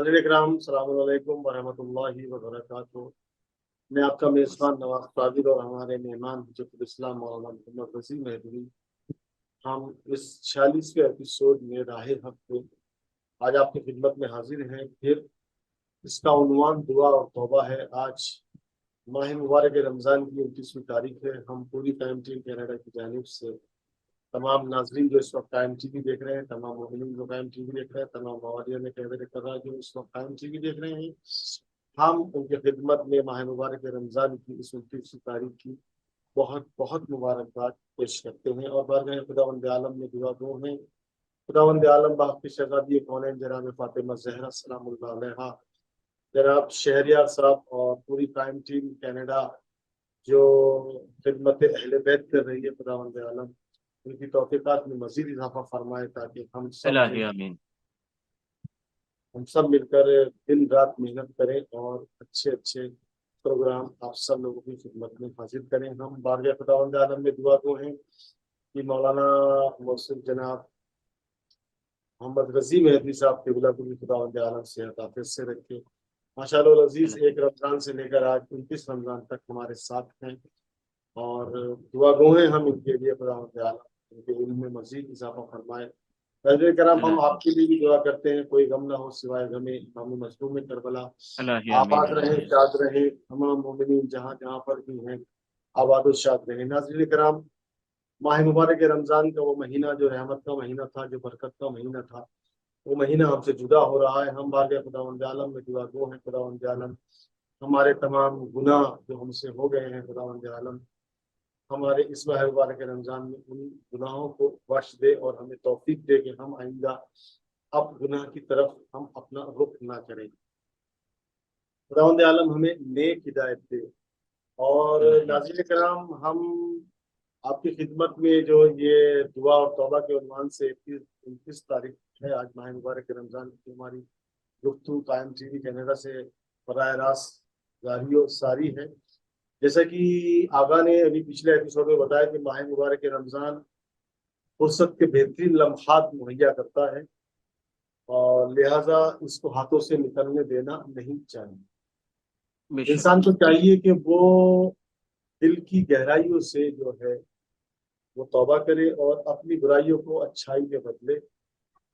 ناظرین اکرام السلام علیکم ورحمۃ اللہ وبرکاتہ۔ میں آپ کا میزبان نواز قادر اور ہمارے مہمان حجت الاسلام مولانا محمد رضی مہدوی، ہم اس 46ویں ایپیسوڈ میں راہ حق پہ آج آپ کی خدمت میں حاضر ہیں۔ پھر اس کا عنوان دعا اور توبہ ہے۔ آج ماہ مبارک رمضان کی 29ویں تاریخ ہے۔ ہم پوری ٹائم ٹیم کینیڈا کی جانب سے تمام ناظرین جو اس وقت ٹائم ٹی وی دیکھ رہے ہیں، تمام مومنین جو ٹائم ٹی وی دیکھ رہے ہیں، تمام موادیوں میں کیمرے کر رہا جو اس وقت ٹائم ٹی وی دیکھ رہے ہیں، ہم ان کی خدمت میں ماہ مبارک رمضان کی اس 29ویں تاریخ کی بہت بہت مبارکباد پیش کرتے ہیں اور بارگاہ خداوند عالم میں دعا گو ہیں۔ خداوند عالم باغ کی شہزادی کونین جناب فاطمہ زہرا سلام اللہ علیہا، جناب شہریار صاحب اور پوری ٹائم ٹیم کینیڈا جو خدمت اہل بیت کر رہی ہے، خداوند عالم ان کی توفیقات میں مزید اضافہ فرمائے تاکہ ہم سب آمین۔ مل کر دن رات محنت کریں اور اچھے اچھے پروگرام آپ سب لوگوں کی خدمت میں حاضر کریں۔ ہم بارگاہ خداوند عالم میں دعا گو ہیں کہ مولانا محسن جناب محمد رضی مہدوی صاحب کے بلا کی خداوند عالم صحت عافیت سے رکھے۔ ماشاءاللہ العزیز، ایک رمضان سے لے کر آج 29 رمضان تک ہمارے ساتھ ہیں اور دعا گو ہیں ہم ان کے لیے خداوند عالم ان کے علم میں مزید اضافہ فرمائے۔ ناظرین کرام، ہم آپ کے لیے بھی دعا کرتے ہیں، کوئی غم نہ ہو سوائے غم امام مظلوم کربلا۔ آباد رہیں، شاد رہیں تمام مومنین جہاں جہاں پر بھی ہیں، آباد و شاد رہیں۔ ناظرین کرام، ماہ مبارک رمضان کا وہ مہینہ جو رحمت کا مہینہ تھا، جو برکت کا مہینہ تھا، وہ مہینہ ہم سے جدا ہو رہا ہے۔ ہم بارگاہ خداوند عالم میں دعا گو ہیں، خداوند عالم ہمارے تمام گناہ جو ہم سے ہو گئے ہیں، خداوند عالم ہمارے اس ماہ مبارک رمضان میں ان گناہوں کو بخش دے اور ہمیں توفیق دے کہ ہم آئندہ اب گناہ کی طرف ہم اپنا رخ نہ کریں۔ خداوند عالم ہمیں نیک ہدایت دے۔ اور ناظرین کرام، ہم آپ کی خدمت میں جو یہ دعا اور توبہ کے عنوان سے 29 تاریخ ہے آج ماہ مبارک رمضان کی ہماری گفتگو قائم ٹی وی کینیڈا سے براہ راست جاری و ساری ہے۔ جیسا کہ آغا نے ابھی پچھلے ایپیسوڈ میں بتایا کہ ماہ مبارک رمضان فرصت کے بہترین لمحات مہیا کرتا ہے اور لہٰذا اس کو ہاتھوں سے نکلنے دینا نہیں چاہیے۔ انسان کو چاہیے کہ وہ دل کی گہرائیوں سے جو ہے وہ توبہ کرے اور اپنی برائیوں کو اچھائی میں بدلے،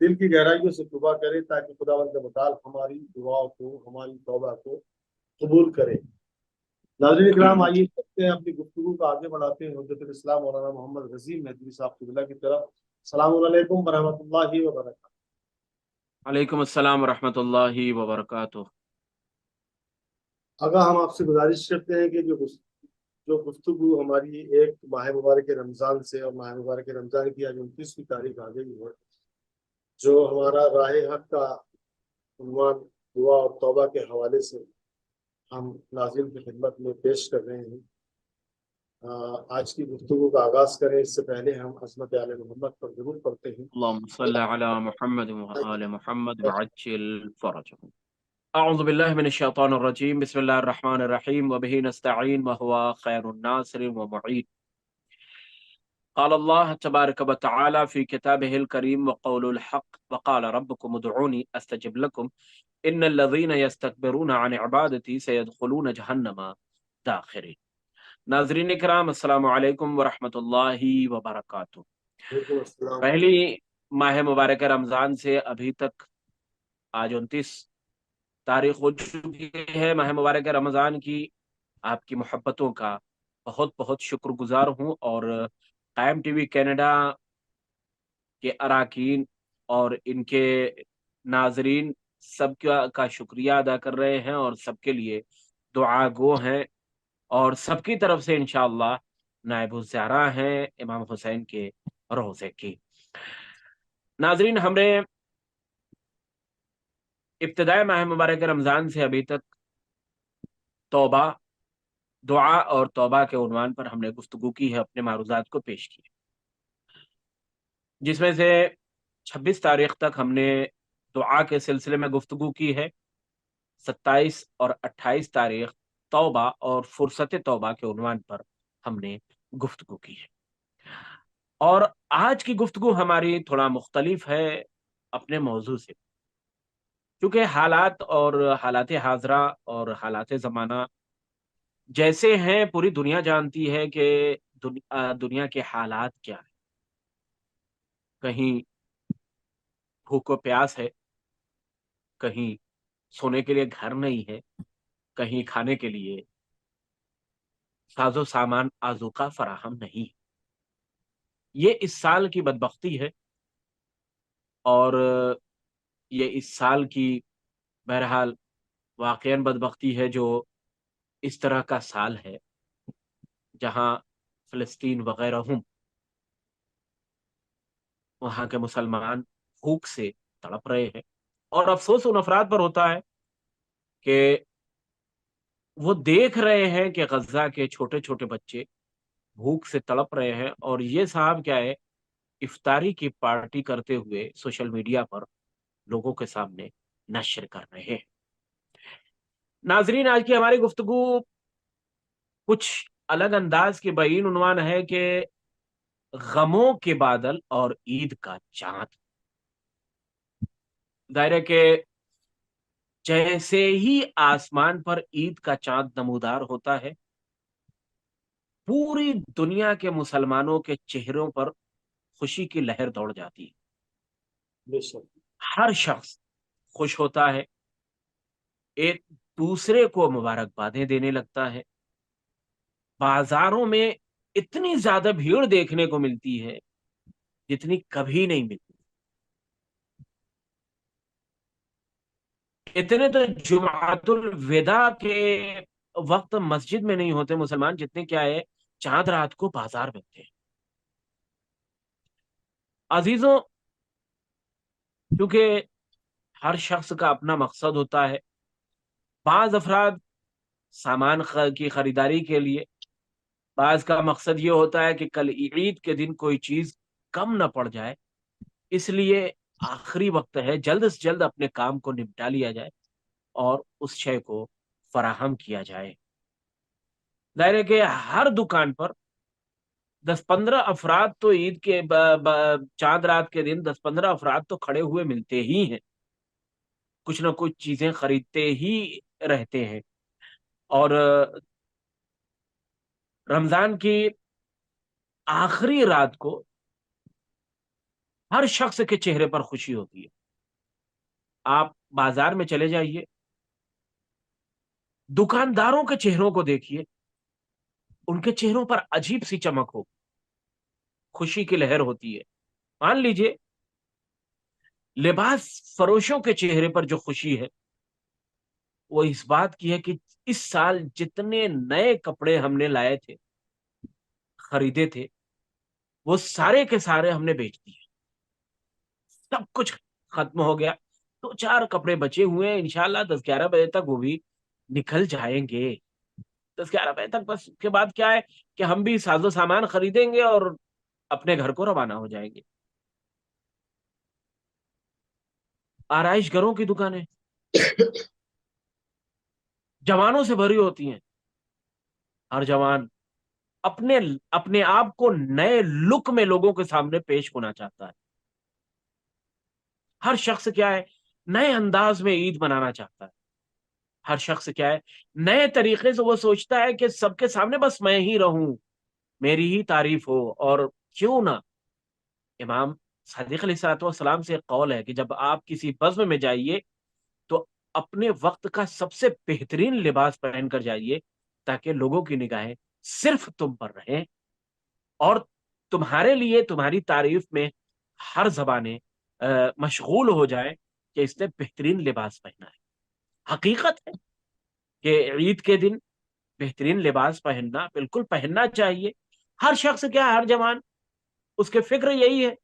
دل کی گہرائیوں سے توبہ کرے تاکہ خداوند متعال ہماری دعاؤں کو، ہماری توبہ کو قبول کرے۔ ناظرین اکرام، آئیے چلتے ہیں اپنی گفتگو کو آگے بڑھاتے ہیں حجت الاسلام مولانا محمد رضی مہدوی صاحب قبلہ کی طرف۔ السلام علیکم ورحمۃ اللہ وبرکاتہ۔ وعلیکم السلام ورحمۃ اللہ وبرکاتہ۔ اگر ہم آپ سے گزارش کرتے ہیں کہ جو گفتگو ہماری ایک ماہ مبارک رمضان سے اور ماہ مبارک رمضان کی آج 29ویں تاریخ آ گئی ہے، جو ہمارا راہ حق کا عنوان دعا اور توبہ کے حوالے سے ہم ناظرین کی خدمت میں پیش کر رہے ہیں۔ آج کی گفتگو کا آغاز کریں اس سے پہلے ہم عظمت آل محمد پر ضرور پڑھتے ہیں۔ اللهم صل على محمد وآل محمد وعجل فرجهم۔ اعوذ باللہ من الشیطان الرجیم، بسم اللہ الرحمن الرحیم، وبہ نستعین وهو خیر الناصر ومعین۔ قال اللہ تبارک وتعالی فی کتابہ الکریم وقول الحق وقال ربکم ادعونی استجب لکم ان الذین یستکبرون عن عبادتی سیدخلون جہنم داخرین۔ ناظرین اکرام، السلام علیکم ورحمۃ اللہ وبرکاتہ۔ پہلی ماہ مبارک رمضان سے ابھی تک آج 29 تاریخ ہو چکی ہے ماہ مبارک رمضان کی۔ آپ کی محبتوں کا بہت بہت شکر گزار ہوں اور قائم ٹی وی کینیڈا کے اراکین اور ان کے ناظرین سب کا شکریہ ادا کر رہے ہیں اور سب کے لیے دعا گو ہیں اور سب کی طرف سے انشاءاللہ نائب الزہرا ہیں امام حسین کے روضے کی۔ ناظرین، ہم نے ابتدائے ماہ مبارک رمضان سے ابھی تک توبہ، دعا اور توبہ کے عنوان پر ہم نے گفتگو کی ہے، اپنے معروضات کو پیش کیا، جس میں سے 26 تاریخ تک ہم نے دعا کے سلسلے میں گفتگو کی ہے، 27 اور 28 تاریخ توبہ اور فرصت توبہ کے عنوان پر ہم نے گفتگو کی ہے۔ اور آج کی گفتگو ہماری تھوڑا مختلف ہے اپنے موضوع سے۔ چونکہ حالات اور حالات حاضرہ اور حالات زمانہ جیسے ہیں، پوری دنیا جانتی ہے کہ دنیا کے حالات کیا ہیں. کہیں بھوک و پیاس ہے، کہیں سونے کے لیے گھر نہیں ہے، کہیں کھانے کے لیے ساز و سامان آذوقہ فراہم نہیں. یہ اس سال کی بدبختی ہے، اور یہ اس سال کی بہرحال واقعاً بدبختی ہے جو اس طرح کا سال ہے جہاں فلسطین وغیرہ وہاں کے مسلمان بھوک سے تڑپ رہے ہیں. اور افسوس ان افراد پر ہوتا ہے کہ وہ دیکھ رہے ہیں کہ غزہ کے چھوٹے چھوٹے بچے بھوک سے تڑپ رہے ہیں، اور یہ صاحب کیا ہے، افطاری کی پارٹی کرتے ہوئے سوشل میڈیا پر لوگوں کے سامنے نشر کر رہے ہیں. ناظرین، آج کی ہماری گفتگو کچھ الگ انداز کے بعین عنوان ہے کہ غموں کے بادل اور عید کا چاند. ظاہر ہے کہ جیسے ہی آسمان پر عید کا چاند نمودار ہوتا ہے، پوری دنیا کے مسلمانوں کے چہروں پر خوشی کی لہر دوڑ جاتی ہے. بے شک. ہر شخص خوش ہوتا ہے، ایک دوسرے کو مبارکبادیں دینے لگتا ہے. بازاروں میں اتنی زیادہ بھیڑ دیکھنے کو ملتی ہے جتنی کبھی نہیں ملتی. اتنے تو جمعۃ الوداع کے وقت مسجد میں نہیں ہوتے مسلمان جتنے کیا ہے چاند رات کو بازار میں تھے. عزیزوں، کیونکہ ہر شخص کا اپنا مقصد ہوتا ہے. بعض افراد سامان کی خریداری کے لیے، بعض کا مقصد یہ ہوتا ہے کہ کل عید کے دن کوئی چیز کم نہ پڑ جائے، اس لیے آخری وقت ہے، جلد سے جلد اپنے کام کو نپٹا لیا جائے اور اس شے کو فراہم کیا جائے. ظاہر ہے کہ ہر دکان پر 10-15 افراد تو عید کے چاند رات کے دن 10-15 افراد تو کھڑے ہوئے ملتے ہی ہیں، کچھ نہ کچھ چیزیں خریدتے ہی رہتے ہیں. اور رمضان کی آخری رات کو ہر شخص کے چہرے پر خوشی ہوتی ہے. آپ بازار میں چلے جائیے، دکانداروں کے چہروں کو دیکھیے، ان کے چہروں پر عجیب سی چمک ہو، خوشی کی لہر ہوتی ہے. مان لیجئے لباس فروشوں کے چہرے پر جو خوشی ہے وہ اس بات کی ہے کہ اس سال جتنے نئے کپڑے ہم نے لائے تھے، خریدے تھے، وہ سارے کے سارے ہم نے بیچ دیے، سب کچھ ختم ہو گیا. 2-4 کپڑے بچے ہوئے ہیں، انشاءاللہ 10-11 بجے تک وہ بھی نکل جائیں گے. 10-11 بجے تک بس کے بعد کیا ہے کہ ہم بھی ساز و سامان خریدیں گے اور اپنے گھر کو روانہ ہو جائیں گے. آرائش گروں کی دکانیں جوانوں سے بھری ہوتی ہیں. ہر جوان اپنے اپنے آپ کو نئے لک میں لوگوں کے سامنے پیش ہونا چاہتا ہے. ہر شخص کیا ہے نئے انداز میں عید منانا چاہتا ہے. ہر شخص کیا ہے نئے طریقے سے وہ سوچتا ہے کہ سب کے سامنے بس میں ہی رہوں، میری ہی تعریف ہو. اور کیوں نہ امام صادق علیہ الصلوۃ والسلام سے ایک قول ہے کہ جب آپ کسی بزم میں جائیے تو اپنے وقت کا سب سے بہترین لباس پہن کر جائیے تاکہ لوگوں کی نگاہیں صرف تم پر رہیں اور تمہارے لیے تمہاری تعریف میں ہر زبانیں مشغول ہو جائے کہ اس نے بہترین لباس پہنا ہے. حقیقت ہے کہ عید کے دن بہترین لباس پہننا بالکل پہننا چاہیے. ہر شخص کیا ہر جوان اس کے فکر یہی ہے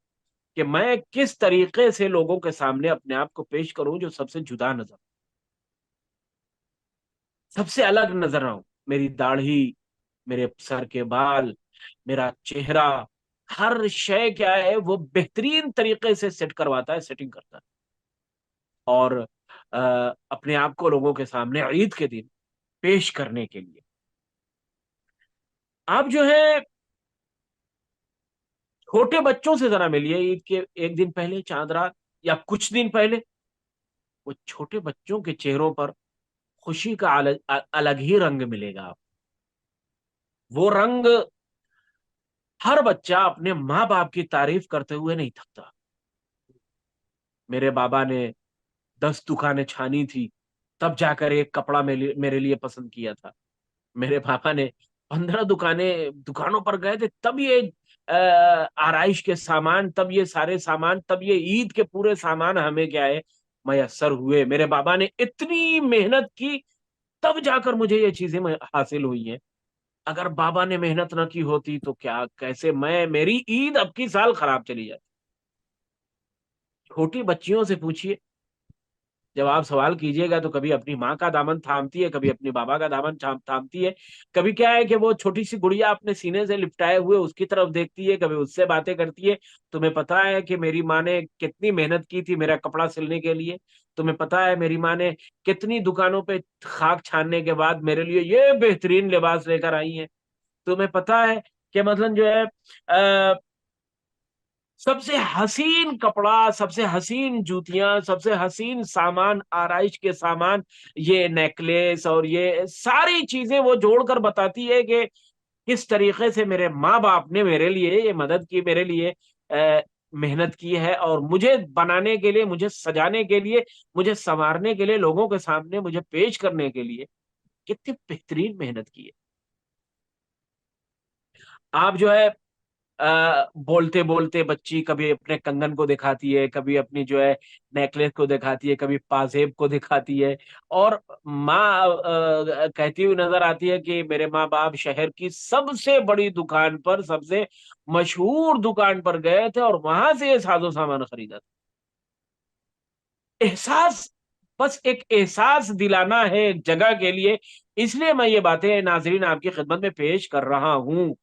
کہ میں کس طریقے سے لوگوں کے سامنے اپنے آپ کو پیش کروں جو سب سے جدا نظر، سب سے الگ نظر آؤں. میری داڑھی، میرے سر کے بال، میرا چہرہ، ہر شے کیا ہے وہ بہترین طریقے سے سیٹ کرواتا ہے، سیٹنگ کرتا ہے. اور اپنے آپ کو لوگوں کے سامنے عید کے دن پیش کرنے کے لیے آپ جو ہے چھوٹے بچوں سے ذرا ملیے عید کے ایک دن پہلے، چاند رات یا کچھ دن پہلے. وہ چھوٹے بچوں کے چہروں پر خوشی کا الگ ہی رنگ ملے گا. وہ رنگ ہر بچہ اپنے ماں باپ کی تعریف کرتے ہوئے نہیں تھکتا. میرے بابا نے 10 دکانیں چھانی تھی تب جا کر ایک کپڑا میرے لیے پسند کیا تھا. میرے پاپا نے 15 دکانوں پر گئے تھے تب یہ آرائش کے سامان، تب یہ سارے سامان، تب یہ عید کے پورے سامان ہمیں کیا ہے میسر ہوئے. میرے بابا نے اتنی محنت کی تب جا کر مجھے یہ چیزیں حاصل ہوئی ہیں. اگر بابا نے محنت نہ کی ہوتی تو کیا کیسے میری عید اب کی سال خراب چلی جاتی. چھوٹی بچیوں سے پوچھیے، جب آپ سوال کیجیے گا تو کبھی اپنی ماں کا دامن تھامتی ہے، کبھی اپنی بابا کا دامن تھامتی ہے. کبھی کیا ہے کہ وہ چھوٹی سی گڑیا اپنے سینے سے لپٹائے ہوئے اس کی طرف دیکھتی ہے، کبھی اس سے باتیں کرتی ہے. تمہیں پتا ہے کہ میری ماں نے کتنی محنت کی تھی میرا کپڑا سلنے کے لیے؟ تمہیں پتا ہے میری ماں نے کتنی دکانوں پہ خاک چھاننے کے بعد میرے لیے یہ بہترین لباس لے کر آئی ہیں؟ تمہیں پتا ہے کہ مثلاً جو ہے سب سے حسین کپڑا، سب سے حسین جوتیاں، سب سے حسین سامان، آرائش کے سامان، یہ نیکلیس اور یہ ساری چیزیں وہ جوڑ کر بتاتی ہے کہ کس طریقے سے میرے ماں باپ نے میرے لیے یہ مدد کی، میرے لیے محنت کی ہے، اور مجھے بنانے کے لیے، مجھے سجانے کے لیے، مجھے سنوارنے کے لیے، لوگوں کے سامنے مجھے پیش کرنے کے لیے کتنی بہترین محنت کی ہے. آپ جو ہے بولتے بولتے بچی کبھی اپنے کنگن کو دکھاتی ہے، کبھی اپنی جو ہے نیکلیس کو دکھاتی ہے، کبھی پازیب کو دکھاتی ہے، اور ماں کہتی ہوئی نظر آتی ہے کہ میرے ماں باپ شہر کی سب سے بڑی دکان پر، سب سے مشہور دکان پر گئے تھے اور وہاں سے یہ ساز و سامان خریدا تھا. احساس، بس ایک احساس دلانا ہے ایک جگہ کے لیے. اس لیے میں یہ باتیں ناظرین آپ کی خدمت میں پیش کر رہا ہوں.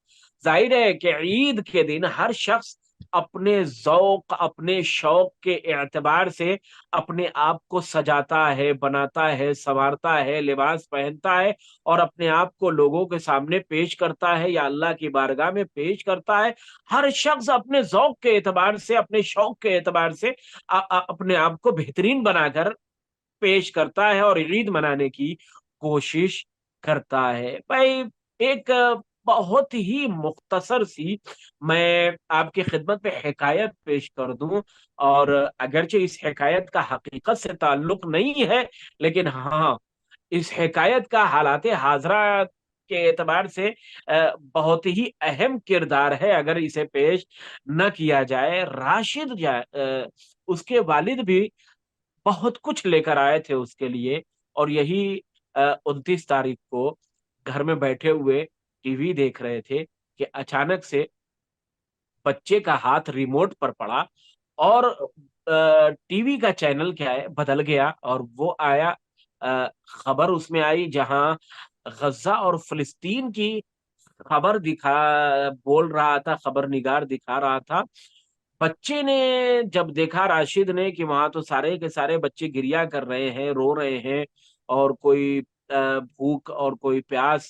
ظاہر ہے کہ عید کے دن ہر شخص اپنے ذوق، اپنے شوق کے اعتبار سے اپنے آپ کو سجاتا ہے، بناتا ہے، سنوارتا ہے، لباس پہنتا ہے، اور اپنے آپ کو لوگوں کے سامنے پیش کرتا ہے یا اللہ کی بارگاہ میں پیش کرتا ہے. ہر شخص اپنے ذوق کے اعتبار سے، اپنے شوق کے اعتبار سے اپنے آپ کو بہترین بنا کر پیش کرتا ہے اور عید منانے کی کوشش کرتا ہے. بھائی ایک بہت ہی مختصر سی میں آپ کی خدمت میں حکایت پیش کر دوں، اور اگرچہ اس حکایت کا حقیقت سے تعلق نہیں ہے، لیکن ہاں اس حکایت کا حالات حاضرہ کے اعتبار سے بہت ہی اہم کردار ہے اگر اسے پیش نہ کیا جائے. راشد اس کے والد بھی بہت کچھ لے کر آئے تھے اس کے لیے، اور یہی 29 تاریخ کو گھر میں بیٹھے ہوئے ٹی وی دیکھ رہے تھے کہ اچانک سے بچے کا ہاتھ ریموٹ پر پڑا، اور ٹی وی کا چینل کیا ہے بدل گیا، اور وہ آیا خبر اس میں آئی جہاں غزہ اور فلسطین کی خبر بول رہا تھا، خبر نگار دکھا رہا تھا. بچے نے جب دیکھا، راشد نے، کہ وہاں تو سارے کے سارے بچے گریا کر رہے ہیں، رو رہے ہیں، اور کوئی بھوک اور کوئی پیاس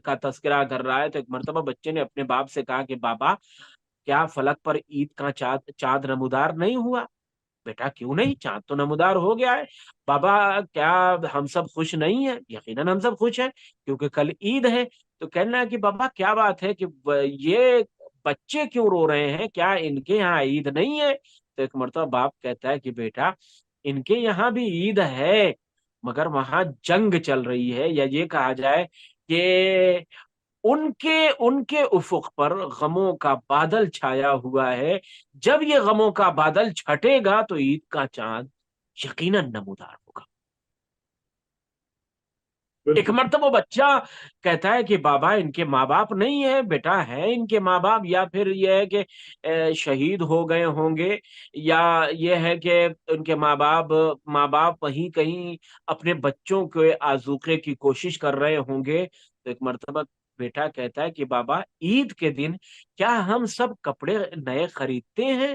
کا تذکرہ کر رہا ہے، تو ایک مرتبہ بچے نے اپنے باپ سے کہا کہ بابا، کیا فلک پر عید کا چاند نمودار نہیں ہوا؟ بیٹا کیوں نہیں، چاند تو نمودار ہو گیا ہے. بابا کیا ہم سب خوش نہیں ہیں؟ یقیناً ہم سب خوش ہیں کیونکہ کل عید ہے. تو کہنا ہے کہ بابا کیا بات ہے کہ یہ بچے کیوں رو رہے ہیں، کیا ان کے یہاں عید نہیں ہے؟ تو ایک مرتبہ باپ کہتا ہے کہ بیٹا ان کے یہاں بھی عید ہے، مگر وہاں جنگ چل رہی ہے، یا یہ کہا جائے کہ ان کے افق پر غموں کا بادل چھایا ہوا ہے. جب یہ غموں کا بادل چھٹے گا تو عید کا چاند یقیناً نمودار ہوگا. ایک بالکل. مرتبہ بچہ کہتا ہے کہ بابا ان کے ماں باپ نہیں ہے. بیٹا ہے ان کے ماں باپ، یا پھر یہ ہے کہ شہید ہو گئے ہوں گے، یا یہ ہے کہ ان کے ماں باپ وہیں کہیں اپنے بچوں کے آذوقے کی کوشش کر رہے ہوں گے. تو ایک مرتبہ بیٹا کہتا ہے کہ بابا عید کے دن کیا ہم سب کپڑے نئے خریدتے ہیں؟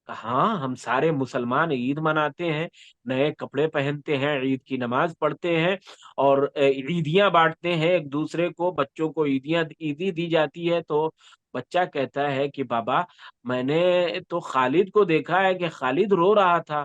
ہاں، ہم سارے مسلمان عید مناتے ہیں، نئے کپڑے پہنتے ہیں، عید کی نماز پڑھتے ہیں، اور عیدیاں بانٹتے ہیں ایک دوسرے کو، بچوں کو عیدی دی جاتی ہے. تو بچہ کہتا ہے کہ بابا میں نے تو خالد کو دیکھا ہے کہ خالد رو رہا تھا.